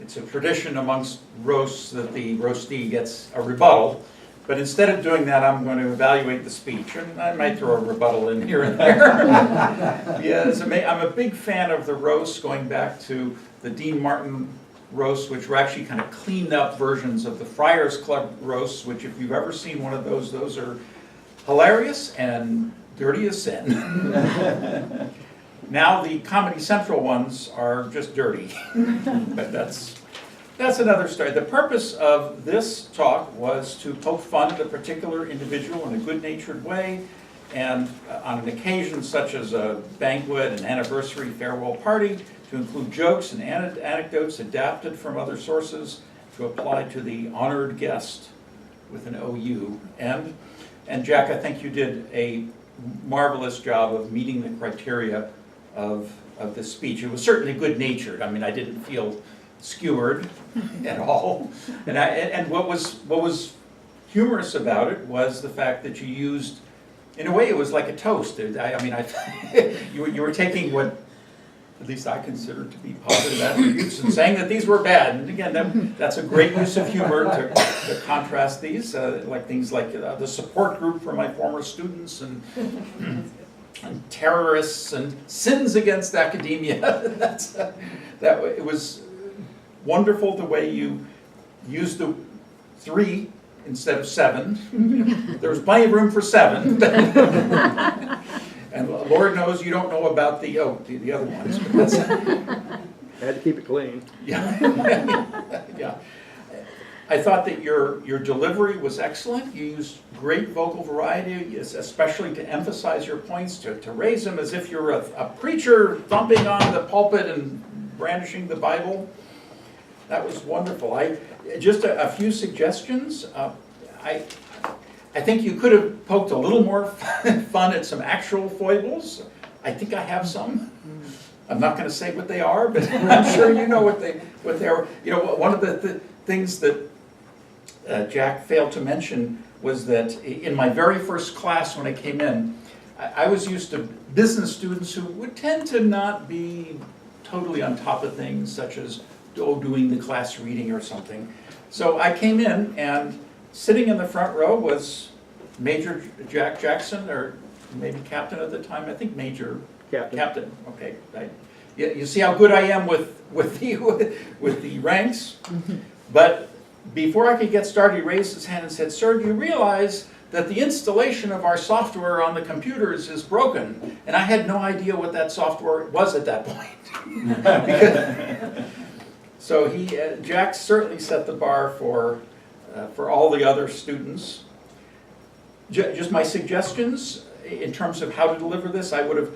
it's a tradition amongst roasts that the roastee gets a rebuttal. But instead of doing that, I'm going to evaluate the speech, and I might throw a rebuttal in here and there. Yes, I'm a big fan of the roasts, going back to the Dean Martin roasts, which were actually kind of cleaned up versions of the Friars Club roasts, which if you've ever seen one of those are hilarious and dirty as sin. Now the Comedy Central ones are just dirty, but that's another story. The purpose of this talk was to poke fun at a particular individual in a good-natured way, and on an occasion such as a banquet, an anniversary farewell party, to include jokes and anecdotes adapted from other sources to apply to the honored guest with an OU. And Jack, I think you did a marvelous job of meeting the criteria of this speech. It was certainly good-natured. I mean, I didn't feel skewered at all. And what was humorous about it was the fact that you used, in a way, it was like a toast. You were taking what at least I consider to be positive attributes and saying that these were bad. And again, that's a great use of humor to contrast these, like things like the support group for my former students and terrorists and sins against academia. It was wonderful the way you used the 3 instead of 7. There was plenty of room for 7. And Lord knows you don't know about the other ones. But had to keep it clean. Yeah. Yeah. I thought that your delivery was excellent. You used great vocal variety, especially to emphasize your points, to raise them as if you're a preacher thumping on the pulpit and brandishing the Bible. That was wonderful. Just a few suggestions. I think you could have poked a little more fun at some actual foibles. I think I have some. I'm not going to say what they are, but I'm sure you know what they are. You know, one of the things that Jack failed to mention was that in my very first class when I came in, I was used to business students who would tend to not be totally on top of things, such as doing the class reading or something. So I came in, and sitting in the front row was Major Jack Jackson, or maybe Captain at the time. I think Major. Captain. Okay. You see how good I am with the ranks. But before I could get started, he raised his hand and said, "Sir, do you realize that the installation of our software on the computers is broken?" And I had no idea what that software was at that point. So Jack certainly set the bar for all the other students. Just my suggestions in terms of how to deliver this, I would have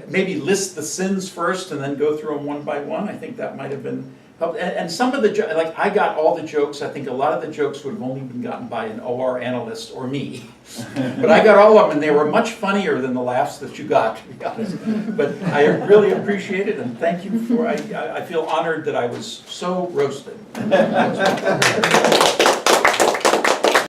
maybe list the sins first and then go through them one by one. I think that might have been helpful. And some of the, like I got all the jokes. I think a lot of the jokes would have only been gotten by an OR analyst or me. But I got all of them, and they were much funnier than the laughs that you got, to be honest. But I really appreciate it, and thank you for, I feel honored that I was so roasted.